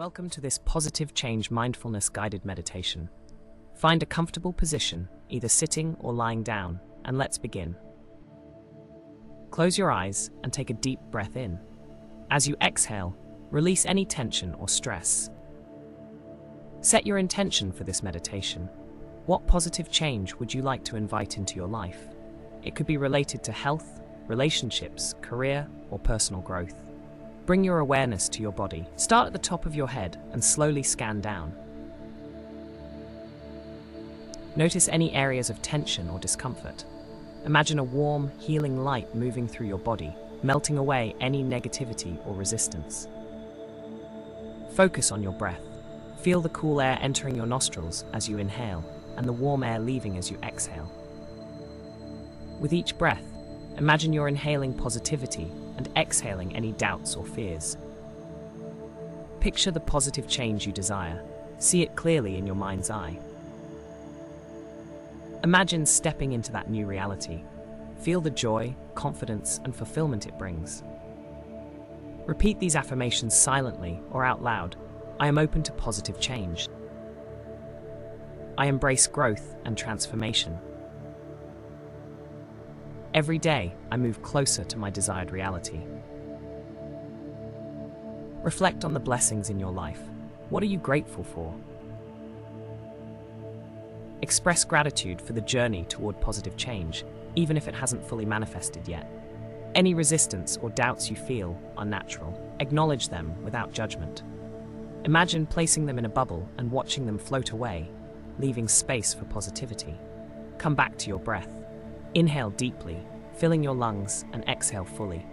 Welcome to this positive change mindfulness guided meditation. Find a comfortable position, either sitting or lying down, and let's begin. Close your eyes and take a deep breath in. As you exhale, release any tension or stress. Set your intention for this meditation. What positive change would you like to invite into your life? It could be related to health, relationships, career, or personal growth. Bring your awareness to your body. Start at the top of your head and slowly scan down. Notice any areas of tension or discomfort. Imagine a warm, healing light moving through your body, melting away any negativity or resistance. Focus on your breath. Feel the cool air entering your nostrils as you inhale, and the warm air leaving as you exhale. With each breath, imagine you're inhaling positivity and exhaling any doubts or fears. Picture the positive change you desire. See it clearly in your mind's eye. Imagine stepping into that new reality. Feel the joy, confidence, and fulfillment it brings. Repeat these affirmations silently or out loud. I am open to positive change. I embrace growth and transformation. Every day, I move closer to my desired reality. Reflect on the blessings in your life. What are you grateful for? Express gratitude for the journey toward positive change, even if it hasn't fully manifested yet. Any resistance or doubts you feel are natural. Acknowledge them without judgment. Imagine placing them in a bubble and watching them float away, leaving space for positivity. Come back to your breath. Inhale deeply, filling your lungs, and exhale fully.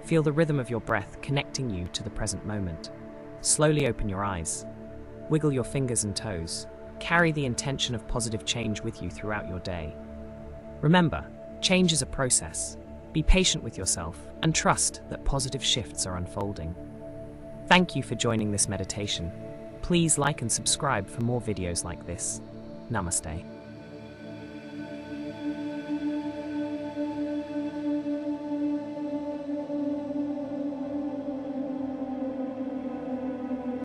Feel the rhythm of your breath connecting you to the present moment. Slowly open your eyes. Wiggle your fingers and toes. Carry the intention of positive change with you throughout your day. Remember, change is a process. Be patient with yourself and trust that positive shifts are unfolding. Thank you for joining this meditation. Please like and subscribe for more videos like this. Namaste.